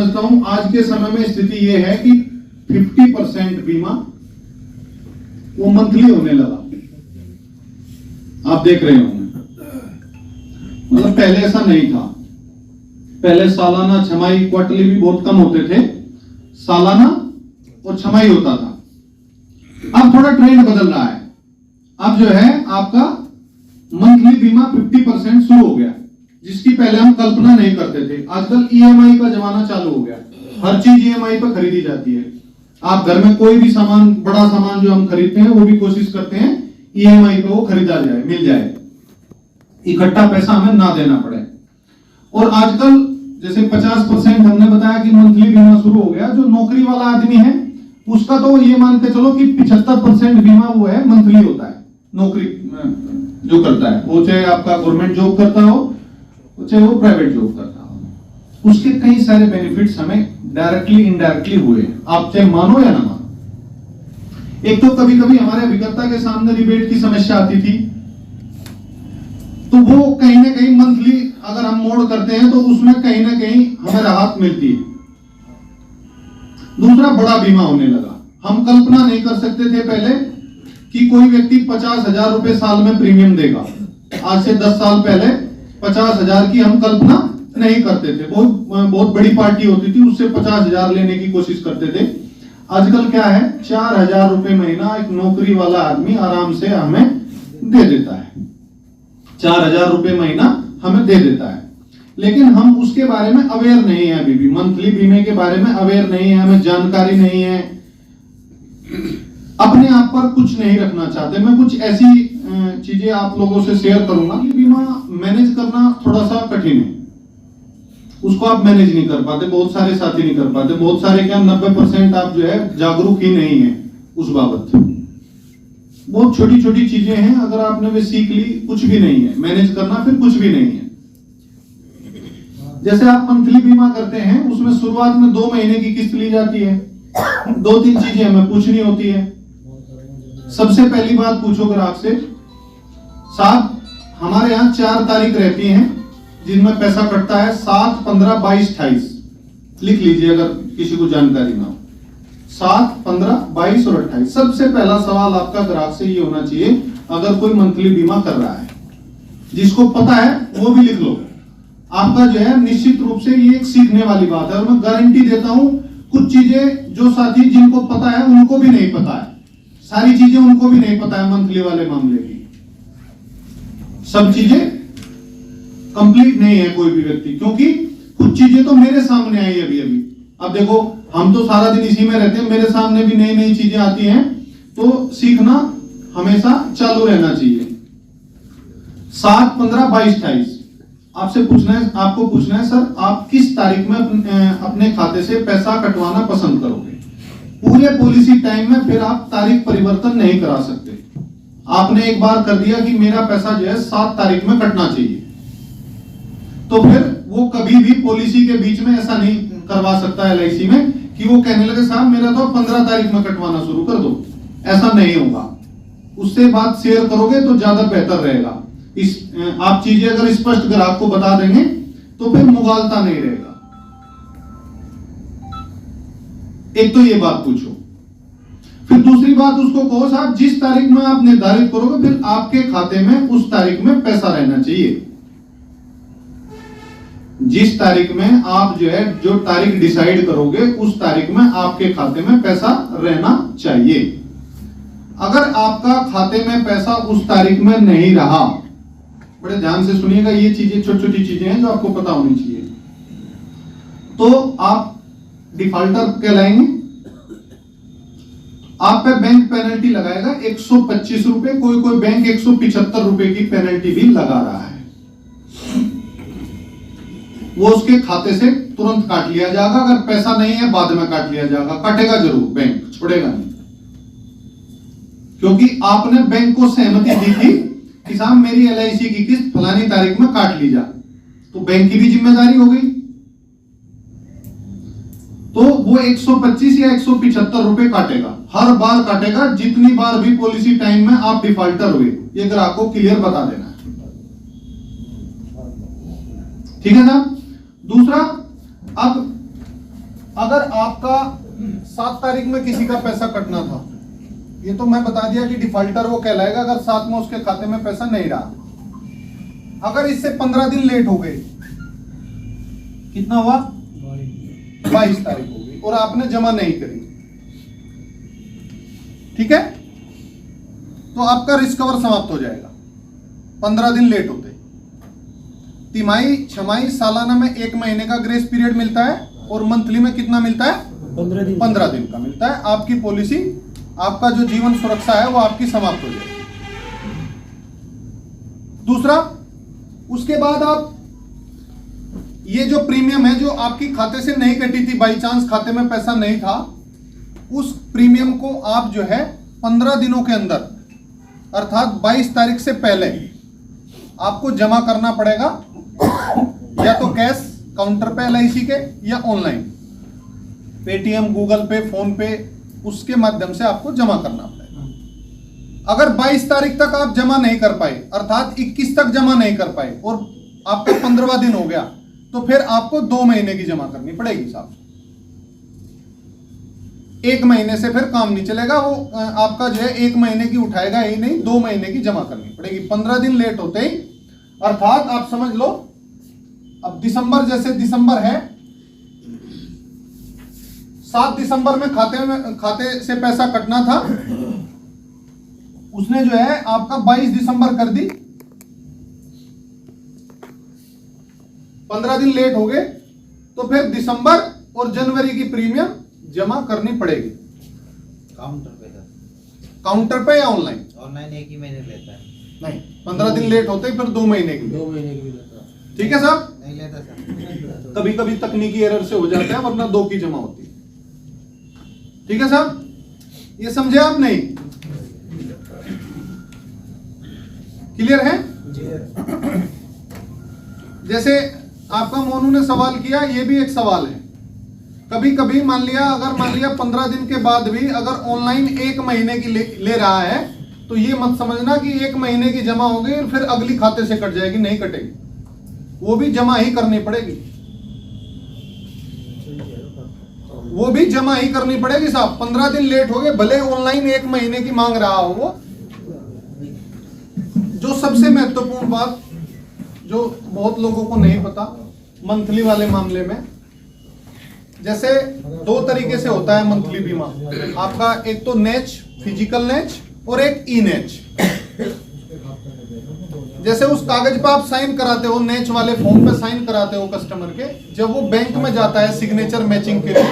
समझता हूं आज के समय में स्थिति यह है कि 50% बीमा वो मंथली होने लगा। आप देख रहे होंगे, मतलब पहले ऐसा नहीं था। पहले सालाना छमाही क्वार्टरली भी बहुत कम होते थे, सालाना और छमाही होता था। अब थोड़ा ट्रेंड बदल रहा है। अब जो है आपका मंथली बीमा 50% शुरू हो गया, जिसकी पहले हम कल्पना नहीं करते थे। आजकल ईएमआई का जमाना चालू हो गया, हर चीज ईएमआई पर खरीदी जाती है। आप घर में कोई भी सामान, बड़ा सामान जो हम खरीदते हैं वो भी कोशिश करते हैं ईएमआई पे वो खरीदा जाए, मिल जाए, इकट्ठा पैसा हमें ना देना पड़े। और आजकल जैसे 50% हमने बताया कि मंथली बीमा शुरू हो गया। जो नौकरी वाला आदमी है उसका तो ये मान के चलो कि 75% बीमा वो है मंथली होता है। नौकरी जो करता है, वो चाहे आपका गवर्नमेंट जॉब करता हो चाहे वो प्राइवेट जॉब करता हो, उसके कई सारे बेनिफिट्स हमें डायरेक्टली इनडायरेक्टली हुए, आप चाहे मानो या ना मानो। एक तो कभी कभी हमारे अभिकर्ता के सामने रिबेट की समस्या आती थी, तो वो कहीं ना कहीं मंथली अगर हम मोड करते हैं तो उसमें कहीं ना कहीं हमें राहत मिलती है। दूसरा, बड़ा बीमा होने लगा। हम कल्पना नहीं कर सकते थे पहले कि कोई व्यक्ति 50,000 रुपए साल में प्रीमियम देगा। आज से 10 साल पहले 50,000 की हम कल्पना नहीं करते थे। बहुत बड़ी पार्टी होती थी, उससे 50,000 लेने की कोशिश करते थे। आजकल क्या है, 4,000 रुपए महीना एक नौकरी वाला आदमी आराम से हमें दे देता है। 4,000 रुपए महीना हमें दे देता है, लेकिन हम उसके बारे में अवेयर नहीं है। अभी भी मंथली बीमे के बारे में अवेयर नहीं है, हमें जानकारी नहीं है, अपने आप पर कुछ नहीं रखना चाहते। मैं कुछ ऐसी चीजें आप लोगों से शेयर करूंगा। बीमा मैनेज करना थोड़ा सा कठिन है, उसको आप मैनेज नहीं कर पाते, बहुत सारे साथी नहीं कर पाते। बहुत सारे क्या 90% आप जो है जागरूक ही नहीं है उस बाबत। बहुत छोटी छोटी चीजें हैं, अगर आपने वे सीख ली, कुछ भी नहीं है मैनेज करना, फिर कुछ भी नहीं है। जैसे आप मंथली बीमा करते हैं, उसमें शुरुआत में 2 महीने की किस्त ली जाती है। 2-3 चीजें हमें पूछनी होती है। सबसे पहली बात पूछो ग्राहक से, साहब हमारे यहाँ 4 तारीख रहती हैं जिनमें पैसा कटता है, 7, 15, 22, 28। लिख लीजिए अगर किसी को जानकारी ना हो। 7, 15, 22 और 28। सबसे पहला सवाल आपका ग्राहक से ये होना चाहिए, अगर कोई मंथली बीमा कर रहा है, जिसको पता है वो भी लिख लो। आपका जो है निश्चित रूप से ये एक सीखने वाली बात है। और मैं गारंटी देता हूं, कुछ चीजें जो साथी जिनको पता है उनको भी नहीं पता है, सारी चीजें उनको भी नहीं पता है मंथली वाले मामले की। सब चीजें कंप्लीट नहीं है कोई भी व्यक्ति, क्योंकि कुछ चीजें तो मेरे सामने आई अभी अभी। अब देखो, हम तो सारा दिन इसी में रहते हैं, मेरे सामने भी नई नई चीजें आती हैं, तो सीखना हमेशा चालू रहना चाहिए। 7, 15, 22, 28 आपसे पूछना है, आपको पूछना है, सर आप किस तारीख में अपने खाते से पैसा कटवाना पसंद करोगे। पूरे पॉलिसी टाइम में फिर आप तारीख परिवर्तन नहीं करा सकते। आपने एक बार कर दिया कि मेरा पैसा जो है 7 तारीख में कटना चाहिए, तो फिर वो कभी भी पॉलिसी के बीच में ऐसा नहीं करवा सकता है एलआईसी में कि वो कहने लगे साहब मेरा तो 15 तारीख में कटवाना शुरू कर दो। ऐसा नहीं होगा। उससे बात शेयर करोगे तो ज्यादा बेहतर रहेगा। आप चीजें अगर स्पष्ट ग्राहक को बता देंगे तो फिर मुगालता नहीं रहेगा। एक तो ये बात पूछो, फिर दूसरी बात उसको कहो साहब जिस तारीख में आप निर्धारित करोगे फिर आपके खाते में उस तारीख में पैसा रहना चाहिए। जिस तारीख में आप जो है जो तारीख डिसाइड करोगे उस तारीख में आपके खाते में पैसा रहना चाहिए। अगर आपका खाते में पैसा उस तारीख में नहीं रहा, बड़े ध्यान से सुनिएगा, ये चीजें छोटी छोटी चीजें हैं जो आपको पता होनी चाहिए, तो आप डिफॉल्टर कहलाएंगे। आप पे बैंक पेनल्टी लगाएगा 125 रुपए, कोई बैंक 175 रुपए की पेनल्टी भी लगा रहा है। वो उसके खाते से तुरंत काट लिया जाएगा। अगर पैसा नहीं है बाद में काट लिया जाएगा, काटेगा जरूर, बैंक छोड़ेगा नहीं, क्योंकि आपने बैंक को सहमति दी थी कि साहब मेरी एलआईसी की किस्त फलानी तारीख में काट ली जा, तो बैंक की भी जिम्मेदारी हो गई। तो वो 125 या 175 रुपए काटेगा, हर बार काटेगा, जितनी बार भी पॉलिसी टाइम में आप डिफॉल्टर हुए। ये ग्राहक को क्लियर बता देना है, ठीक है साहब। दूसरा, अब अगर आपका 7 तारीख में किसी का पैसा कटना था, ये तो मैं बता दिया कि डिफॉल्टर वो कहलाएगा अगर 7 में उसके खाते में पैसा नहीं रहा। अगर इससे 15 दिन लेट हो गए, कितना हुआ, 22 तारीख हो गई और आपने जमा नहीं करी, ठीक है, तो आपका रिस्क कवर समाप्त हो जाएगा 15 दिन लेट होते। तिमाही, छमाही, सालाना में 1 महीने का ग्रेस पीरियड मिलता है और मंथली में कितना मिलता है, 15 दिन का मिलता है। आपकी पॉलिसी, आपका जो जीवन सुरक्षा है वो आपकी समाप्त हो जाएगी। दूसरा, उसके बाद आप ये जो प्रीमियम है जो आपकी खाते से नहीं कटी थी, बाई चांस खाते में पैसा नहीं था, उस प्रीमियम को आप जो है 15 दिनों के अंदर अर्थात 22 तारीख से पहले आपको जमा करना पड़ेगा, या तो कैश काउंटर पे LIC के, या ऑनलाइन पेटीएम, गूगल पे, फोन पे, उसके माध्यम से आपको जमा करना पड़ेगा। अगर 22 तारीख तक आप जमा नहीं कर पाए अर्थात 21 तक जमा नहीं कर पाए और आपका 15वां दिन हो गया, तो फिर आपको 2 महीने की जमा करनी पड़ेगी साहब। 1 महीने से फिर काम नहीं चलेगा, वो आपका जो है 1 महीने की उठाएगा ही नहीं, 2 महीने की जमा करनी पड़ेगी। 15 दिन लेट होते ही, अर्थात आप समझ लो अब दिसंबर, जैसे दिसंबर है, 7 दिसंबर में खाते से पैसा कटना था, उसने जो है आपका 22 दिसंबर कर दी, 15 दिन लेट हो गए, तो फिर दिसंबर और जनवरी की प्रीमियम जमा करनी पड़ेगी। काउंटर पे या ऑनलाइन? ऑनलाइन 1 ही महीने लेता है। नहीं, 15 दिन लेट होते ही फिर 2 महीने की लेता है। ठीक है साहब? नहीं लेता सर। कभी कभी तकनीकी एरर से हो जाता है, वरना 2 की जमा होती है। ठीक है साहब, ये समझे आप? नहीं क्लियर है? जैसे आपका मोनू ने सवाल किया, ये भी एक सवाल है। कभी कभी मान लिया 15 दिन के बाद भी अगर ऑनलाइन 1 महीने की ले रहा है, तो ये मत समझना कि 1 महीने की जमा हो गई और फिर अगली खाते से कट जाएगी, नहीं कटेगी, वो भी जमा ही करनी पड़ेगी, वो भी जमा ही करनी पड़ेगी साहब। 15 दिन लेट हो गए, भले ऑनलाइन 1 महीने की मांग रहा हो वो। जो सबसे महत्वपूर्ण बात जो बहुत लोगों को नहीं पता, मंथली वाले मामले में, जैसे 2 तरीके से होता है मंथली बीमा आपका, एक तो नेच, फिजिकल नेच, और एक ई नेच। जैसे उस कागज पर आप साइन कराते हो, नेच वाले फॉर्म पे साइन कराते हो कस्टमर के, जब वो बैंक में जाता है सिग्नेचर मैचिंग के लिए,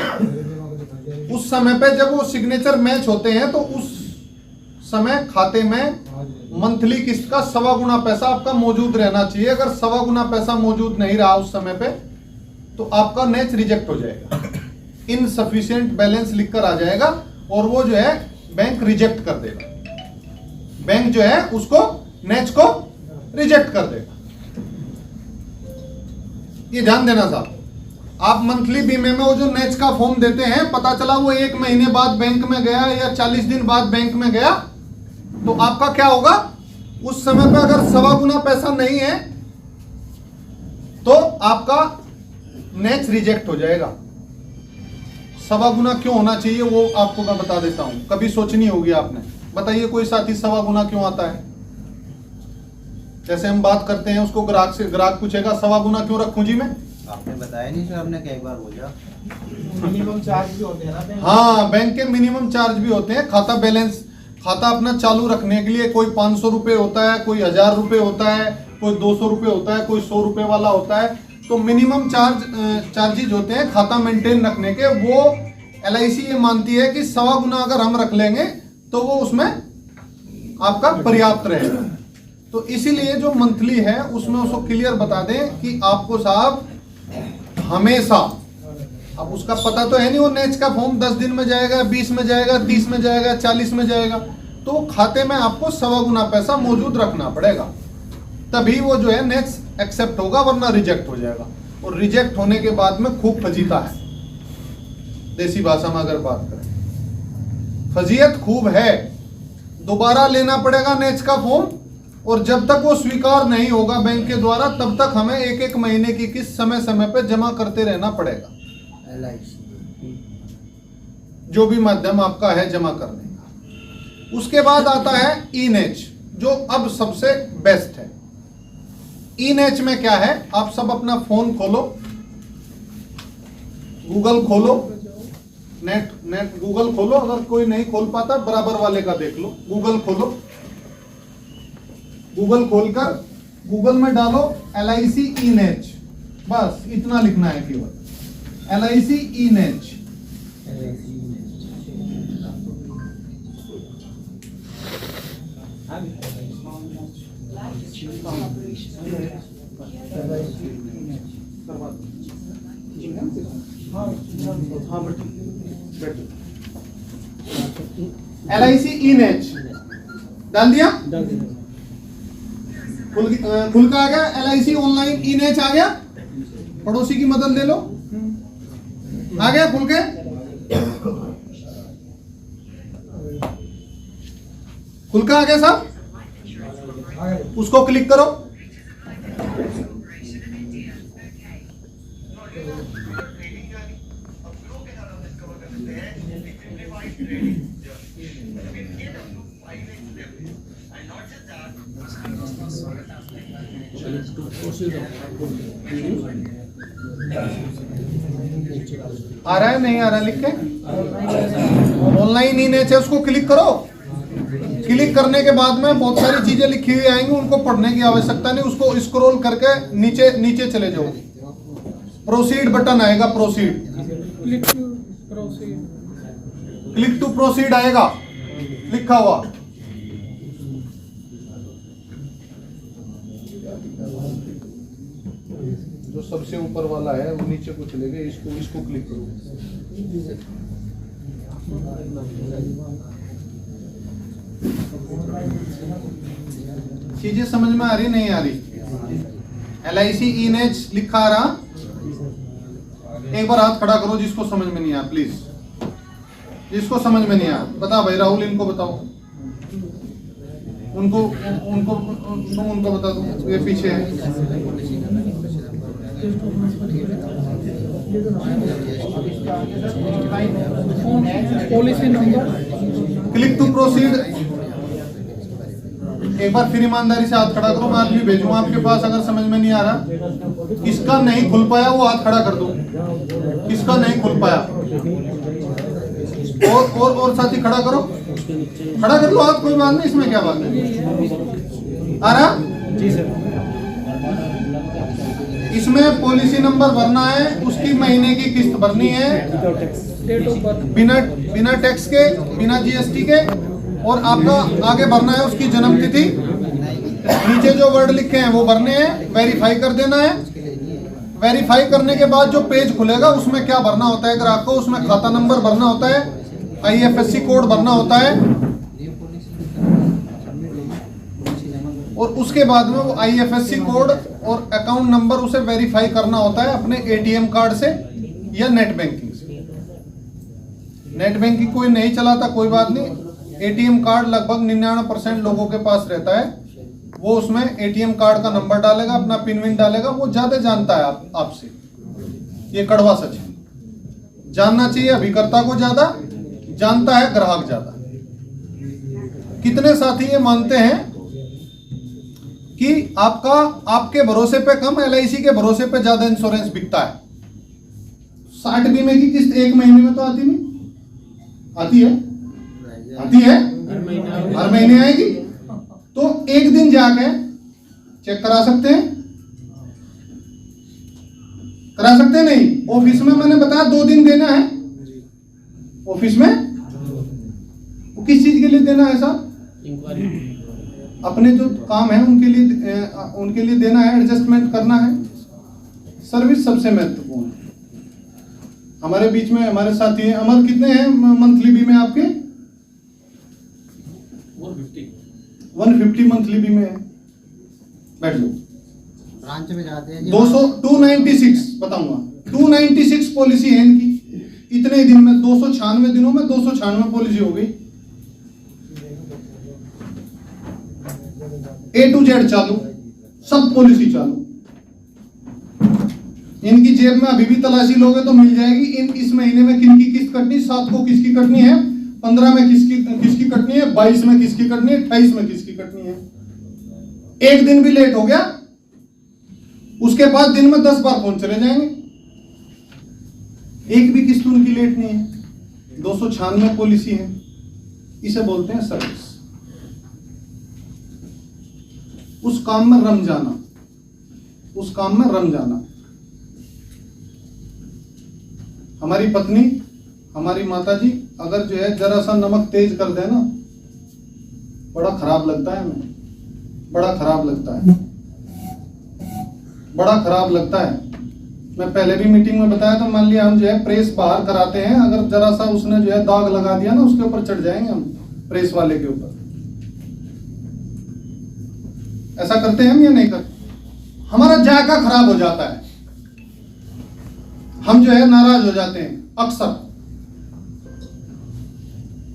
उस समय पे जब वो सिग्नेचर मैच होते हैं तो उस समय खाते में मंथली किस्त का 1.25 गुना पैसा आपका मौजूद रहना चाहिए। अगर 1.25 गुना पैसा मौजूद नहीं रहा उस समय पे, तो आपका नेच रिजेक्ट हो जाएगा, इनसफिशिएंट बैलेंस लिखकर आ जाएगा और वो जो है बैंक रिजेक्ट कर देगा, बैंक जो है उसको नेच को रिजेक्ट कर देगा। ये ध्यान देना साहब। आप मंथली बीमे में वो जो नेच का फॉर्म देते हैं, पता चला वो 1 महीने बाद बैंक में गया या 40 दिन बाद बैंक में गया, तो आपका क्या होगा, उस समय पे अगर 1.25 गुना पैसा नहीं है तो आपका नेच रिजेक्ट हो जाएगा। 1.25 गुना क्यों होना चाहिए वो आपको मैं बता देता हूं, कभी सोचनी होगी आपने। बताइए कोई साथी 1.25 गुना क्यों आता है? जैसे हम बात करते हैं, उसको ग्राहक पूछेगा 1.25 गुना क्यों रखूं जी मैं? आपने बताया नहीं सर, हमने कई बार बोला। मिनिमम चार्ज भी होते हैं ना बैंक? हाँ, बैंक के मिनिमम चार्ज भी होते हैं। खाता अपना चालू रखने के लिए कोई 500 रुपए होता है, कोई 1000 रुपए होता है, कोई 200 रुपए होता है, कोई 100 रुपए वाला होता है। तो मिनिमम चार्जेज होते हैं खाता मेंटेन रखने के। वो LIC ये मानती है कि 1.25 गुना अगर हम रख लेंगे तो वो उसमें आपका पर्याप्त रहेगा। तो इसीलिए जो मंथली है उसमें उसको क्लियर बता दें कि आपको साहब हमेशा, अब उसका पता तो है नहीं, वो नेच का फॉर्म 10 दिन में जाएगा, 20 में जाएगा, 30 में जाएगा, 40 में जाएगा, तो खाते में आपको 1.25 गुना पैसा मौजूद रखना पड़ेगा, तभी वो जो है नेच एक्सेप्ट होगा, वरना रिजेक्ट हो जाएगा। और रिजेक्ट होने के बाद में खूब फजीता है, देसी भाषा में अगर बात करें, फजीयत खूब है। दोबारा लेना पड़ेगा नेच का फॉर्म, और जब तक वो स्वीकार नहीं होगा बैंक के द्वारा, तब तक हमें 1-1 महीने की किस्त समय समय पे जमा करते रहना पड़ेगा। जो भी माध्यम आपका है जमा करने का। उसके बाद आता है ई-नेच, जो अब सबसे बेस्ट है। ई-नेच में क्या है, आप सब अपना फोन खोलो, गूगल खोलो, नेट गूगल खोलो, अगर कोई नहीं खोल पाता बराबर वाले का देख लो। गूगल खोलो, गूगल खोलकर गूगल में डालो LIC ई-नेच, बस इतना लिखना है केवल, LIC ई-नेच। LIC ई-नेच डाल दिया, खुल का आ गया। LIC ऑनलाइन ई-नेच आ गया, पड़ोसी की मदद ले लो, आ गया खुल के। खुल का आ गया साहब, उसको क्लिक करो। आ रहा है नहीं आ रहा लिख के? ऑनलाइन ई-नेच है, उसको क्लिक करो। क्लिक करने के बाद में बहुत सारी चीजें लिखी हुई आएंगी, उनको पढ़ने की आवश्यकता नहीं, उसको स्क्रॉल करके नीचे नीचे चले जाओ। प्रोसीड बटन आएगा, प्रोसीड, क्लिक टू प्रोसीड आएगा लिखा हुआ। जो सबसे ऊपर वाला है वो नीचे को चले गए, इसको क्लिक करो। चीजें समझ में आ रही नहीं आ रही? LIC ई-नेच लिखा आ रहा? एक बार हाथ खड़ा करो जिसको समझ में नहीं आया, प्लीज। जिसको समझ में नहीं आया बता भाई। राहुल इनको बताओ, उनको उनको उनको बता दो, ये पीछे है। Policy number, click to proceed. एक बार फिर ईमानदारी से हाथ खड़ा करो, मैं आदमी भेजूंगा आपके पास अगर समझ में नहीं आ रहा। किसका नहीं खुल पाया वो हाथ खड़ा कर दो, किसका नहीं खुल पाया। और साथी खड़ा करो, खड़ा कर लो हाथ, कोई बात नहीं, इसमें क्या बात है। आ रहा? जी सर। इसमें पॉलिसी नंबर भरना है, उसकी महीने की किस्त भरनी है, बिना टैक्स के, बिना GST के, और आपका आगे भरना है उसकी जन्म तिथि। नीचे जो वर्ड लिखे हैं वो भरने हैं, वेरीफाई कर देना है। वेरीफाई करने के बाद जो पेज खुलेगा उसमें क्या भरना होता है ग्राहक को, उसमें खाता नंबर भरना होता है, IFSC कोड भरना होता है, और उसके बाद में वो IFSC कोड और अकाउंट नंबर उसे वेरीफाई करना होता है अपने ATM कार्ड से या नेट बैंकिंग से। नेट बैंकिंग कोई नहीं चलाता कोई बात नहीं, ATM कार्ड लगभग 99% लोगों के पास रहता है। वो उसमें ATM कार्ड का नंबर डालेगा, अपना पिन विन डालेगा, वो ज्यादा जानता है आपसे। ये कड़वा सच है। जानना चाहिए अभिकर्ता को ज्यादा, जानता है ग्राहक ज्यादा। कितने साथी ये मानते हैं कि आपके भरोसे पे कम, LIC के भरोसे पे ज्यादा इंश्योरेंस बिकता है। 60 बीमे की किस्त एक महीने में तो आती नहीं, आती है, आती है, हर महीने आएगी। तो एक दिन जाके चेक करा सकते हैं, करा सकते हैं नहीं? ऑफिस में मैंने बताया 2 दिन देना है। ऑफिस में वो किस चीज के लिए देना है साहब? अपने जो काम है उनके लिए देना है, एडजस्टमेंट करना है। सर्विस सबसे महत्वपूर्ण है। हमारे बीच में हमारे साथी हैं अमर, कितने हैं मंथली बीमे आपके? 150 मंथली बीमे है। बैठ लो। ब्रांच में जाते हैं 296 बताऊंगा, 296 पॉलिसी है इनकी। इतने दिन में 296 दिनों में 296 पॉलिसी हो गई। A to Z चालू, सब पॉलिसी चालू। इनकी जेब में अभी भी तलाशी लोगे तो मिल जाएगी। इस महीने में किनकी किस्त कटनी, 7 को किसकी कटनी है, 15 में किसकी कटनी है, 22 में किसकी कटनी है, 28 में किसकी कटनी है। एक दिन भी लेट हो गया उसके बाद दिन में 10 बार फोन चले जाएंगे। एक भी किस्त उनकी लेट नहीं है। 296 पॉलिसी है, इसे बोलते हैं सर्विस। उस काम में रम जाना, उस काम में रम जाना। हमारी पत्नी, हमारी माताजी अगर जो है जरा सा नमक तेज कर दे ना, बड़ा खराब लगता है हमें, बड़ा खराब लगता है, बड़ा खराब लगता है। मैं पहले भी मीटिंग में बताया था, मान लिया हम जो है प्रेस बाहर कराते हैं, अगर जरा सा उसने जो है दाग लगा दिया ना, उसके ऊपर चढ़ जाएंगे हम, प्रेस वाले के ऊपर। ऐसा करते हैं हम या नहीं करते? हमारा जायका खराब हो जाता है, हम जो है नाराज हो जाते हैं अक्सर।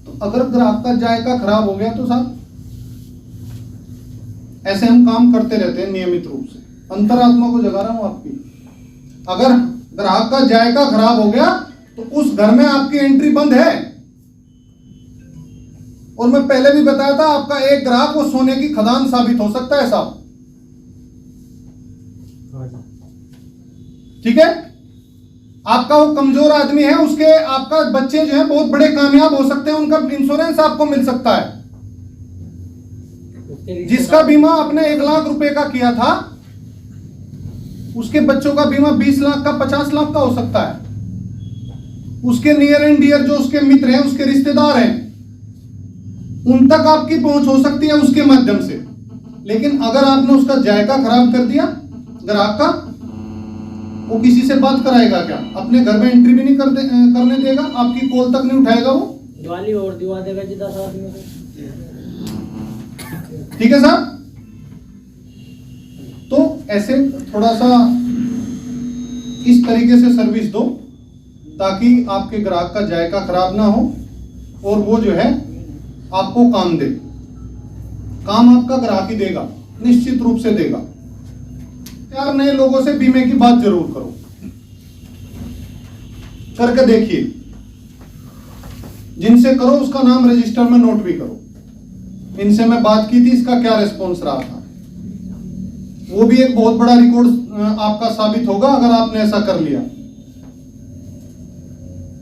तो अगर ग्राहक का जायका खराब हो गया तो साहब ऐसे हम काम करते रहते हैं नियमित रूप से। अंतरात्मा को जगा रहा हूं आपकी। अगर ग्राहक का जायका खराब हो गया तो उस घर में आपकी एंट्री बंद है। और मैं पहले भी बताया था, आपका एक ग्राहक वो सोने की खदान साबित हो सकता है साहब। ठीक है, आपका वो कमजोर आदमी है, उसके आपका बच्चे जो है बहुत बड़े कामयाब हो सकते हैं, उनका इंश्योरेंस आपको मिल सकता है। जिसका बीमा आपने 1 लाख रुपए का किया था, उसके बच्चों का बीमा 20 लाख का, 50 लाख का हो सकता है। उसके नियर एंड डियर जो उसके मित्र हैं, उसके रिश्तेदार हैं, उन तक आपकी पहुंच हो सकती है उसके माध्यम से। लेकिन अगर आपने उसका जायका खराब कर दिया ग्राहक का, वो किसी से बात कराएगा क्या? अपने घर में एंट्री भी नहीं करने देगा, आपकी कॉल तक नहीं उठाएगा वो। दिवाली और दिवा देगा जी 10 आदमी को। ठीक है साहब, तो ऐसे थोड़ा सा इस तरीके से सर्विस दो ताकि आपके ग्राहक का जायका खराब ना हो और वो जो है आपको काम दे। काम आपका ग्राहक ही देगा, निश्चित रूप से देगा। यार नए लोगों से बीमे की बात जरूर करो, करके देखिए। जिनसे करो उसका नाम रजिस्टर में नोट भी करो, इनसे मैं बात की थी, इसका क्या रिस्पॉन्स रहा था। वो भी एक बहुत बड़ा रिकॉर्ड आपका साबित होगा अगर आपने ऐसा कर लिया।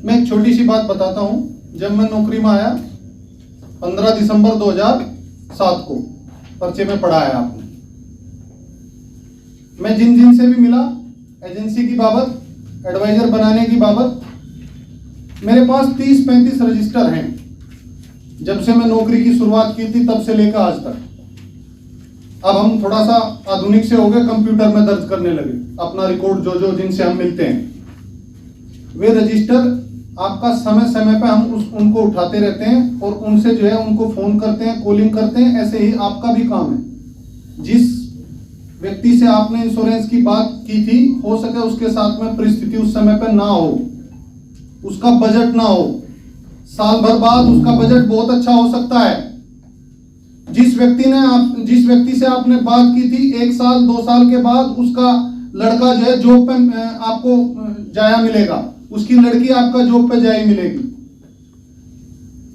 मैं एक छोटी सी बात बताता हूं। जब मैं नौकरी में आया 15 दिसंबर 2007 को, पर्चे में पढ़ा है आपने, मैं जिन से भी मिला एजेंसी की बाबत, एडवाइजर बनाने की बाबत, मेरे पास 30-35 रजिस्टर हैं। जब से मैं नौकरी की शुरुआत की थी तब से लेकर आज तक। अब हम थोड़ा सा आधुनिक से हो गए, कंप्यूटर में दर्ज करने लगे अपना रिकॉर्ड, जो जिनसे हम मिलते हैं। वे रजिस्टर आपका समय समय पर हम उनको उठाते रहते हैं और उनसे जो है उनको फोन करते हैं, कॉलिंग करते हैं। ऐसे ही आपका भी काम है। जिस व्यक्ति से आपने इंश्योरेंस की बात की थी, हो सके उसके साथ में परिस्थिति उस समय पर ना हो, उसका बजट ना हो, साल भर बाद उसका बजट बहुत अच्छा हो सकता है। जिस व्यक्ति से आपने बात की थी, 1 साल 2 साल के बाद उसका लड़का जो है जॉब पे आपको जाया मिलेगा, उसकी लड़की आपका जॉब पे जाया मिलेगी।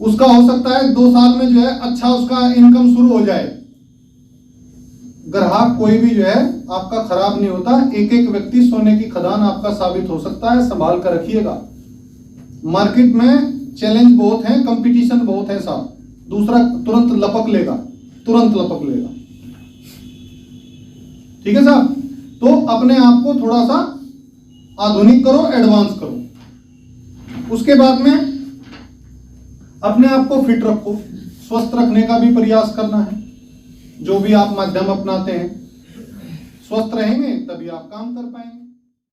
उसका हो सकता है 2 साल में जो है अच्छा उसका इनकम शुरू हो जाए। ग्राहक कोई भी जो है आपका खराब नहीं होता। एक एक व्यक्ति सोने की खदान आपका साबित हो सकता है, संभाल कर रखिएगा। मार्केट में चैलेंज बहुत है, कंपटीशन बहुत है साहब। दूसरा तुरंत लपक लेगा। ठीक है साहब, तो अपने आप को थोड़ा सा आधुनिक करो, एडवांस करो। उसके बाद में अपने आप को फिट रखो, स्वस्थ रखने का भी प्रयास करना है। जो भी आप माध्यम अपनाते हैं, स्वस्थ रहेंगे तभी आप काम कर पाएंगे।